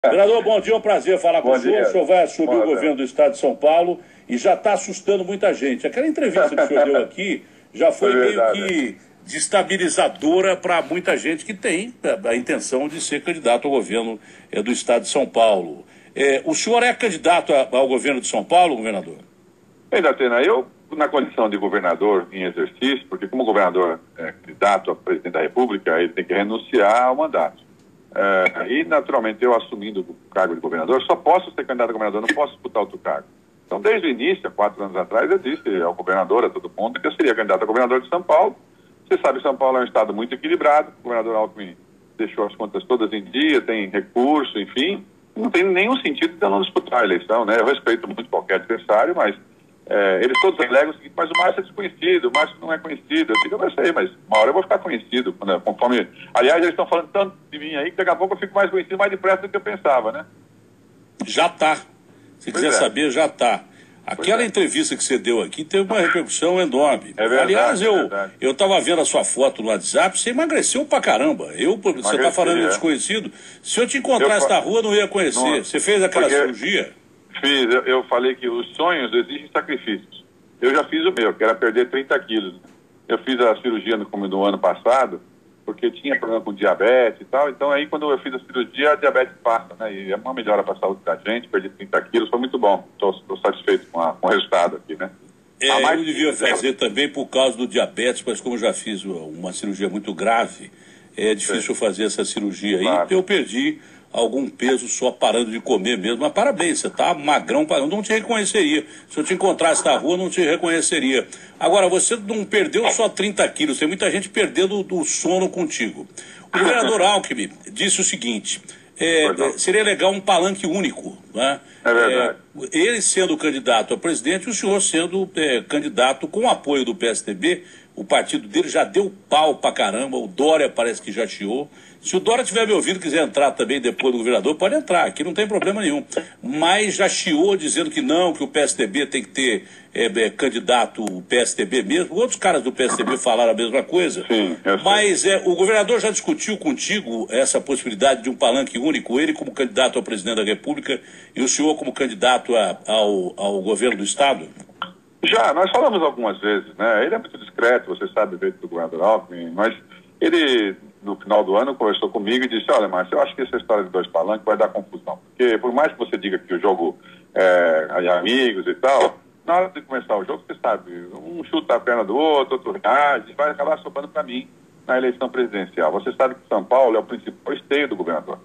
Vereador, bom dia, é um prazer falar com o senhor. O senhor vai assumir o governo do Estado de São Paulo e já está assustando muita gente. Aquela entrevista que o senhor deu aqui já foi meio que destabilizadora para muita gente que tem a intenção de ser candidato ao governo do Estado de São Paulo. O senhor é candidato ao governo de São Paulo, governador? Bem, Datena, eu, na condição de governador em exercício, porque como governador é candidato a presidente da República, ele tem que renunciar ao mandato. E, naturalmente, eu assumindo o cargo de governador, só posso ser candidato a governador, não posso disputar outro cargo. Então, desde o início, há 4 anos atrás, eu disse ao governador, a todo mundo, que eu seria candidato a governador de São Paulo. Você sabe que São Paulo é um estado muito equilibrado, o governador Alckmin deixou as contas todas em dia, tem recurso, enfim, não tem nenhum sentido de eu não disputar a eleição, né? Eu respeito muito qualquer adversário, mas eles todos alegam o seguinte: mas o Márcio é desconhecido, o Márcio não é conhecido. Eu digo, eu não sei, mas uma hora eu vou ficar conhecido, conforme... Aliás, eles estão falando tanto de mim aí que daqui a pouco eu fico mais conhecido, mais depressa do que eu pensava, né? Já está. Se quiser saber, já está. Aquela entrevista que você deu aqui teve uma repercussão enorme. É verdade. Aliás, eu estava vendo a sua foto no WhatsApp, você emagreceu pra caramba. Você está falando de desconhecido. Se eu te encontrasse na rua, não ia conhecer. Não, você fez aquela cirurgia? Fiz. Eu falei que os sonhos exigem sacrifícios. Eu já fiz o meu, que era perder 30 quilos. Eu fiz a cirurgia no ano passado, porque tinha problema com diabetes e tal. Então, aí, quando eu fiz a cirurgia, a diabetes passa, né? E é uma melhora para a saúde da gente. Perdi 30 quilos, foi muito bom. Estou satisfeito com o resultado aqui, né? Eu devia fazer também por causa do diabetes, mas como eu já fiz uma cirurgia muito grave, é difícil fazer essa cirurgia aí. Claro. Eu perdi algum peso só parando de comer mesmo. Mas parabéns, você tá magrão, não te reconheceria. Se eu te encontrasse na rua, não te reconheceria. Agora, você não perdeu só 30 quilos, tem muita gente perdendo do sono contigo. O governador Alckmin disse o seguinte: seria legal um palanque único, né? É verdade. Ele sendo candidato a presidente, o senhor sendo candidato com o apoio do PSDB. O partido dele já deu pau pra caramba, o Dória parece que já chiou. Se o Dória tiver me ouvindo e quiser entrar também depois do governador, pode entrar, aqui não tem problema nenhum. Mas já chiou dizendo que não, que o PSDB tem que ter candidato o PSDB mesmo. Outros caras do PSDB falaram a mesma coisa. Sim, mas o governador já discutiu contigo essa possibilidade de um palanque único, ele como candidato ao presidente da República e o senhor como candidato ao governo do Estado? Já, nós falamos algumas vezes, né? Ele é muito discreto, você sabe, veio do governador Alckmin, mas ele, no final do ano, conversou comigo e disse: olha, Márcio, eu acho que essa história de 2 palanques vai dar confusão. Porque, por mais que você diga que o jogo é amigos e tal, na hora de começar o jogo, você sabe, um chuta a perna do outro reage, vai acabar sobrando para mim na eleição presidencial. Você sabe que São Paulo é o principal esteio do governador.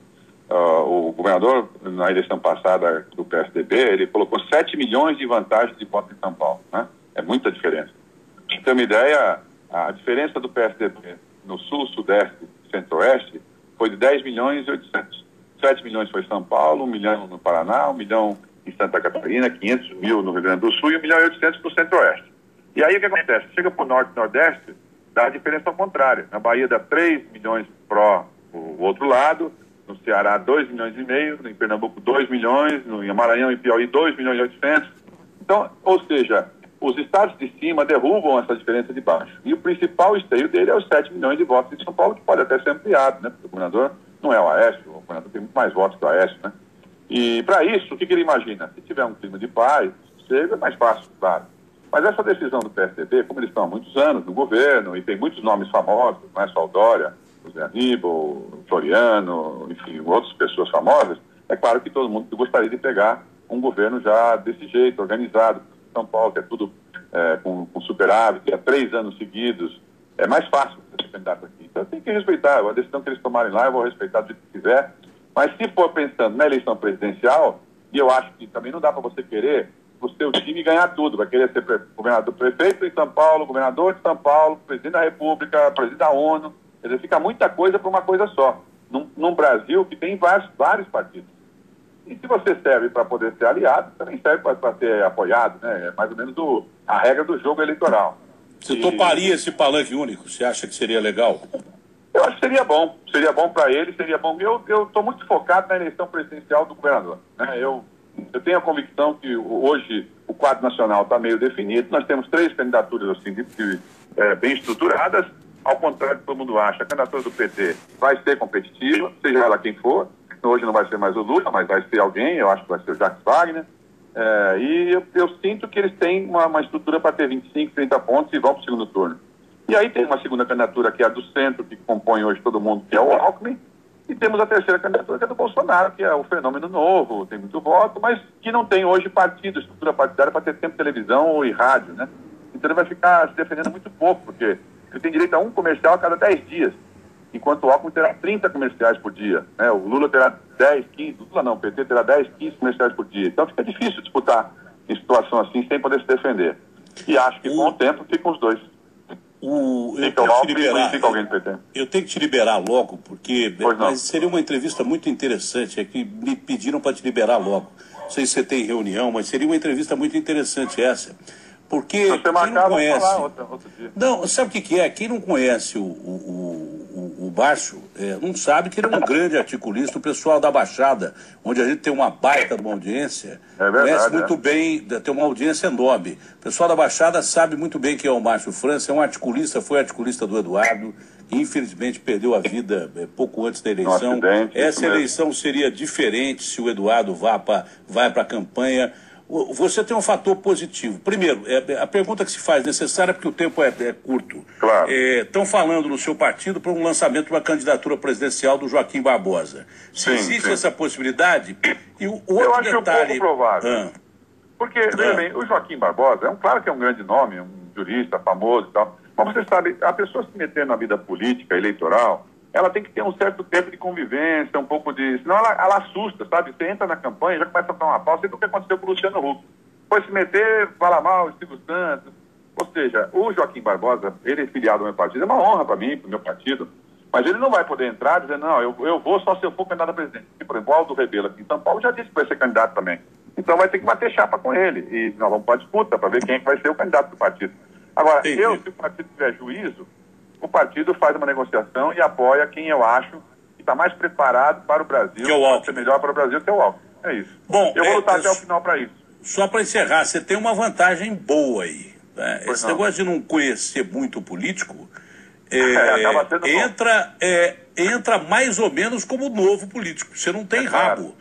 O governador, na eleição passada do PSDB, ele colocou 7 milhões de vantagens de voto em São Paulo, né? É muita diferença. Pra ter uma ideia, a diferença do PSDB no Sul, Sudeste e Centro-Oeste foi de 10 milhões e 800. 7 milhões foi São Paulo, 1 milhão no Paraná, 1 milhão em Santa Catarina, 500 mil no Rio Grande do Sul e 1 milhão e 800 no Centro-Oeste. E aí o que acontece? Chega para o Norte e Nordeste, dá a diferença ao contrário. Na Bahia dá 3 milhões pró o outro lado, no Ceará 2 milhões e meio, em Pernambuco 2 milhões, no Maranhão e Piauí 2 milhões e 800. Então, ou seja, os estados de cima derrubam essa diferença de baixo. E o principal esteio dele é os 7 milhões de votos de São Paulo, que pode até ser ampliado, né? Porque o governador não é o Aécio, o governador tem muito mais votos que o Aécio, né? E para isso, o que ele imagina? Se tiver um clima de paz, sossego, é mais fácil, claro. Mas essa decisão do PSDB, como eles estão há muitos anos no governo, e tem muitos nomes famosos, não é só o Dória, o Zé Aníbal, o Floriano, enfim, outras pessoas famosas, é claro que todo mundo gostaria de pegar um governo já desse jeito, organizado. São Paulo, que é tudo com superávit, há 3 anos seguidos, é mais fácil ser candidato aqui. Então tem que respeitar, a decisão que eles tomarem lá, eu vou respeitar do jeito que quiser. Mas se for pensando na eleição presidencial, e eu acho que também não dá para você querer o seu time ganhar tudo, vai querer ser governador, prefeito em São Paulo, governador de São Paulo, presidente da República, presidente da ONU, quer dizer, fica muita coisa para uma coisa só, num Brasil que tem vários partidos. E se você serve para poder ser aliado, também serve para ser apoiado, né? É mais ou menos a regra do jogo eleitoral. Você toparia esse palanque único? Você acha que seria legal? Eu acho que seria bom para ele, seria bom. Eu estou muito focado na eleição presidencial do governador, né? Eu tenho a convicção que hoje o quadro nacional está meio definido, nós temos 3 candidaturas assim, bem estruturadas, ao contrário do que todo mundo acha. A candidatura do PT vai ser competitiva, seja ela quem for. hoje não vai ser mais o Lula, mas vai ser alguém, eu acho que vai ser o Jacques Wagner. E eu sinto que eles têm uma estrutura para ter 25, 30 pontos e vão para o segundo turno. E aí tem uma segunda candidatura, que é a do centro, que compõe hoje todo mundo, que é o Alckmin. E temos a terceira candidatura, que é do Bolsonaro, que é o fenômeno novo, tem muito voto, mas que não tem hoje partido, estrutura partidária para ter tempo de televisão e rádio, né? Então ele vai ficar se defendendo muito pouco, porque ele tem direito a um comercial a cada 10 dias, enquanto o Alckmin terá 30 comerciais por dia, né? O Lula terá 10, 15, Lula não, o PT terá 10, 15 comerciais por dia. Então fica difícil disputar em situação assim, sem poder se defender. E acho que com o tempo ficam os dois. Eu tenho que te liberar logo, porque mas seria uma entrevista muito interessante. É que me pediram para te liberar logo. Não sei se você tem reunião, mas seria uma entrevista muito interessante essa. Porque você quem não conhece... outro dia. Não, sabe o que é? Quem não conhece o Márcio não sabe que ele é um grande articulista. O pessoal da Baixada, onde a gente tem uma baita de uma audiência, conhece muito bem, tem uma audiência enorme. O pessoal da Baixada sabe muito bem quem é o Márcio França, é um articulista, foi articulista do Eduardo, que infelizmente perdeu a vida pouco antes da eleição. Essa eleição seria diferente se o Eduardo vai para a campanha. Você tem um fator positivo. Primeiro, a pergunta que se faz necessária, porque o tempo é curto. Claro. Estão falando no seu partido para um lançamento de uma candidatura presidencial do Joaquim Barbosa. Se existe essa possibilidade, e o outro eu acho detalhe... pouco provável. Porque, veja bem, o Joaquim Barbosa claro que é um grande nome, um jurista famoso e tal, mas você sabe, a pessoa se meter na vida política, eleitoral, ela tem que ter um certo tempo de convivência, um pouco de... Senão ela assusta, sabe? Você entra na campanha, já começa a dar uma pausa. Você viu o que aconteceu com o Luciano Huck. Foi se meter, fala mal, Silvio Santos. Ou seja, o Joaquim Barbosa, ele é filiado ao meu partido. É uma honra para mim, para o meu partido. Mas ele não vai poder entrar dizendo, não, eu vou só se eu for candidato a presidente. Por exemplo, o Aldo Rebelo aqui em São Paulo já disse que vai ser candidato também. Então vai ter que bater chapa com ele. E nós vamos para a disputa para ver quem é que vai ser o candidato do partido. Agora, se o partido tiver juízo, o partido faz uma negociação e apoia quem eu acho que está mais preparado para o Brasil, para ser melhor para o Brasil, que é o Alckmin. É isso. Bom, eu vou lutar até o final para isso. Só para encerrar, você tem uma vantagem boa aí. Né? Esse negócio de não conhecer muito o político entra mais ou menos como novo político. Você não tem rabo.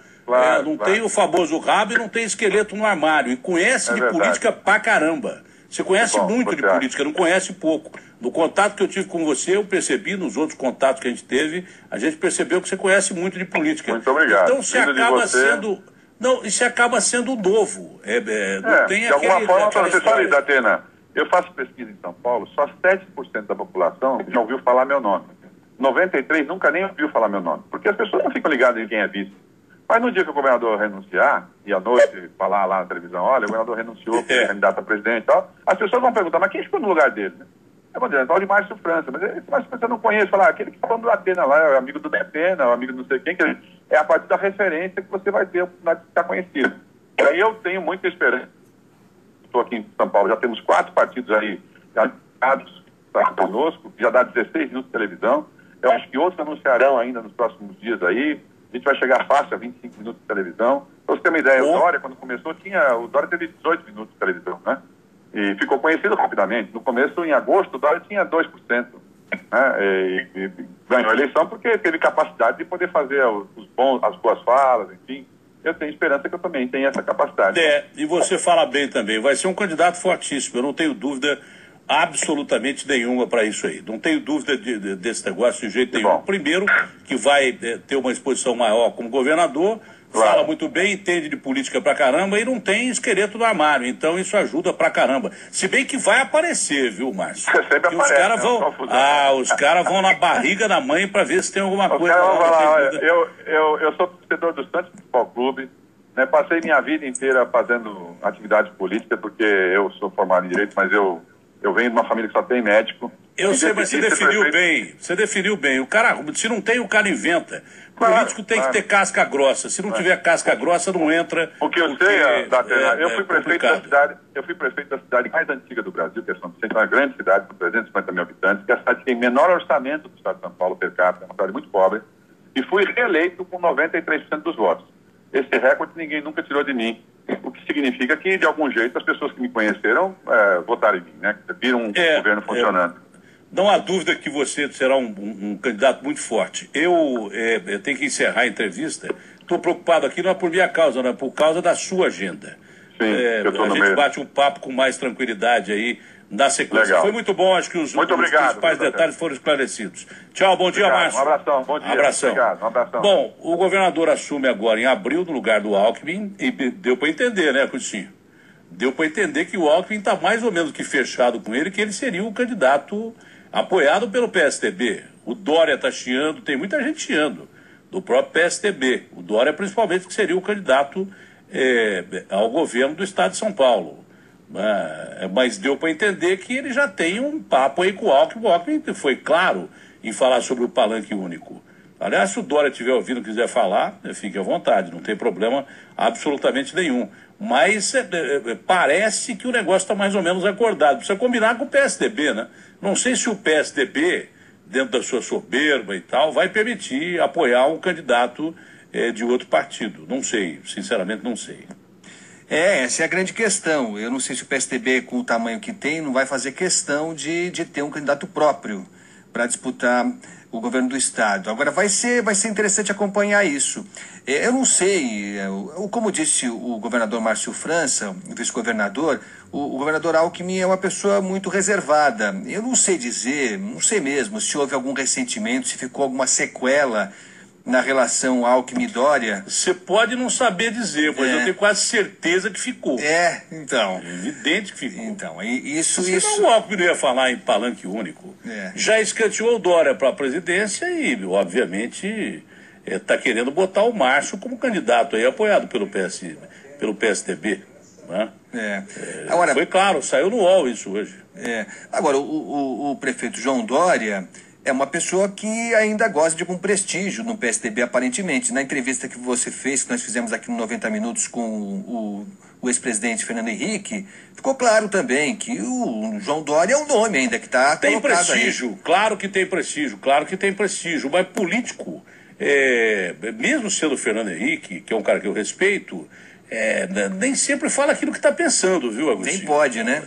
Não tem o famoso rabo e não tem esqueleto no armário. E conhece de política pra caramba. Você conhece muito de política, não conhece pouco. No contato que eu tive com você, eu percebi, nos outros contatos que a gente teve, a gente percebeu que você conhece muito de política. Muito obrigado. Então você acaba sendo... Não, isso acaba sendo novo. Não tem de alguma forma, você sabe, Datena, eu faço pesquisa em São Paulo, só 7% da população já ouviu falar meu nome. 93% nunca nem ouviu falar meu nome. Porque as pessoas não ficam ligadas em quem é vice. Mas no dia que o governador renunciar, e à noite falar lá na televisão, olha, o governador renunciou, porque é candidato a presidente e tal, as pessoas vão perguntar, mas quem ficou no lugar dele? Né? Eu vou dizer, é o de Márcio França, mas esse Márcio França eu não conheço, falar, aquele que está falando do Atena lá, é amigo do Datena, é amigo de não sei quem, que é a partir da referência que você vai ter a oportunidade de ficar conhecido. E aí eu tenho muita esperança. Estou aqui em São Paulo, já temos 4 partidos aí, já conosco, já dá 16 minutos de televisão, eu acho que outros anunciarão ainda nos próximos dias aí. A gente vai chegar fácil a 25 minutos de televisão. Para você ter uma ideia, o Dória, quando começou, o Dória teve 18 minutos de televisão, né? E ficou conhecido rapidamente. No começo, em agosto, o Dória tinha 2%. Né? E ganhou a eleição porque teve capacidade de poder fazer as boas falas, enfim. Eu tenho esperança que eu também tenha essa capacidade. E você fala bem também. Vai ser um candidato fortíssimo, eu não tenho dúvida absolutamente nenhuma para isso aí. Não tenho dúvida desse negócio de jeito nenhum. Primeiro, que vai ter uma exposição maior como governador, fala muito bem, entende de política pra caramba e não tem esqueleto no armário. Então isso ajuda pra caramba. Se bem que vai aparecer, viu, Márcio? Sempre os caras vão. Os caras vão na barriga da mãe pra ver se tem alguma coisa. Eu sou torcedor do Santos Futebol Clube. Né? Passei minha vida inteira fazendo atividade política, porque eu sou formado em Direito, mas eu venho de uma família que só tem médico. Eu sei, mas você definiu bem. Você definiu bem. O cara, se não tem, o cara inventa. O político tem que ter casca grossa. Se não tiver casca grossa, não entra. O que eu sei, Datena, eu fui prefeito da cidade mais antiga do Brasil, que é São Vicente, uma grande cidade com 350 mil habitantes, que é a cidade que tem menor orçamento do estado de São Paulo per capita, é uma cidade muito pobre, e fui reeleito com 93% dos votos. Esse recorde ninguém nunca tirou de mim. O que significa que, de algum jeito, as pessoas que me conheceram votaram em mim, né? Viram um governo funcionando. Não há dúvida que você será um candidato muito forte. Eu tenho que encerrar a entrevista. Estou preocupado aqui não é por minha causa, não é por causa da sua agenda. Sim, A gente bate um papo com mais tranquilidade aí na sequência. Legal. Foi muito bom, acho que os principais detalhes foram esclarecidos. Tchau, bom dia, Márcio. Um abração, bom dia. Abração. Obrigado, um abração. Bom, o governador assume agora em abril no lugar do Alckmin e deu para entender, né, Coutinho? Deu para entender que o Alckmin está mais ou menos que fechado com ele, que ele seria o candidato apoiado pelo PSDB. O Dória está chiando, tem muita gente chiando, do próprio PSDB. O Dória, principalmente, que seria o candidato ao governo do estado de São Paulo. Mas deu para entender que ele já tem um papo aí com o Alckmin. O Alckmin foi claro em falar sobre o palanque único. Aliás, se o Dória estiver ouvindo e quiser falar, fique à vontade, não tem problema absolutamente nenhum. Mas parece que o negócio está mais ou menos acordado. Precisa combinar com o PSDB, né? Não sei se o PSDB, dentro da sua soberba e tal, vai permitir apoiar um candidato de outro partido. Não sei, sinceramente não sei. Essa é a grande questão. Eu não sei se o PSDB, com o tamanho que tem, não vai fazer questão de ter um candidato próprio para disputar o governo do estado. Agora, vai ser interessante acompanhar isso. Eu não sei, como disse o governador Márcio França, o vice-governador, o governador Alckmin é uma pessoa muito reservada. Eu não sei dizer, não sei mesmo, se houve algum ressentimento, se ficou alguma sequela na relação Alckmin-Dória. Você pode não saber dizer, mas eu tenho quase certeza que ficou. Então. É evidente que ficou. Então, isso... O Alckmin não ia falar em palanque único. Já escanteou o Dória para a presidência e, obviamente, está querendo botar o Márcio como candidato aí, apoiado pelo PSDB. Né? Agora, foi claro, saiu no UOL isso hoje. Agora, o prefeito João Dória é uma pessoa que ainda gosta de algum prestígio no PSDB, aparentemente. Na entrevista que você fez, que nós fizemos aqui no 90 Minutos com o ex-presidente Fernando Henrique, ficou claro também que o João Dória é um nome ainda que está colocado aí. Tem prestígio, claro que tem prestígio, mas político, mesmo sendo Fernando Henrique, que é um cara que eu respeito, nem sempre fala aquilo que está pensando, viu, Agostinho? Nem pode, né?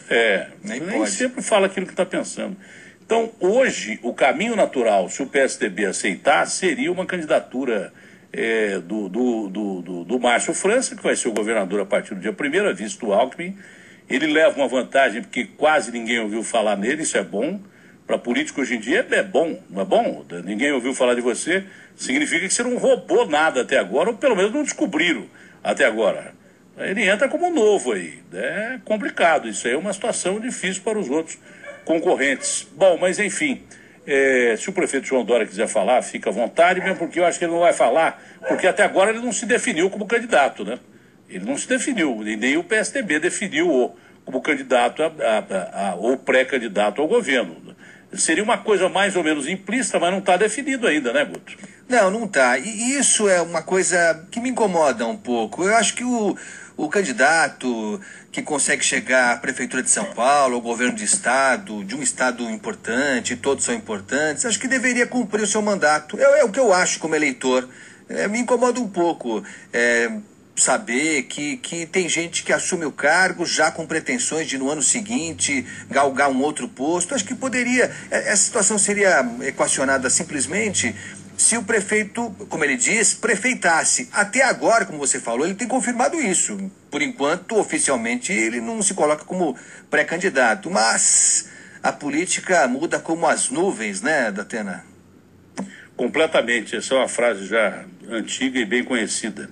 Nem sempre fala aquilo que está pensando. Então, hoje, o caminho natural, se o PSDB aceitar, seria uma candidatura do Márcio França, que vai ser o governador a partir do dia 1º, a vice do Alckmin. Ele leva uma vantagem porque quase ninguém ouviu falar nele, isso é bom. Para político hoje em dia é bom, não é bom? Ninguém ouviu falar de você, significa que você não roubou nada até agora, ou pelo menos não descobriram até agora. Ele entra como novo aí. É complicado, isso aí é uma situação difícil para os outros concorrentes. Bom, mas enfim, se o prefeito João Dória quiser falar, fica à vontade, mesmo porque eu acho que ele não vai falar, porque até agora ele não se definiu como candidato, né? Ele não se definiu, nem o PSDB definiu como candidato ou pré-candidato ao governo. Seria uma coisa mais ou menos implícita, mas não está definido ainda, né, Guto? Não está. E isso é uma coisa que me incomoda um pouco. Eu acho que o candidato que consegue chegar à Prefeitura de São Paulo, ao governo de estado, de um estado importante, todos são importantes, acho que deveria cumprir o seu mandato. É o que eu acho como eleitor. Me incomoda um pouco saber que tem gente que assume o cargo já com pretensões de no ano seguinte galgar um outro posto. Acho que poderia, essa situação seria equacionada simplesmente se o prefeito, como ele diz, prefeitasse. Até agora, como você falou, ele tem confirmado isso. Por enquanto, oficialmente, ele não se coloca como pré-candidato. Mas a política muda como as nuvens, né, Datena? Completamente. Essa é uma frase já antiga e bem conhecida.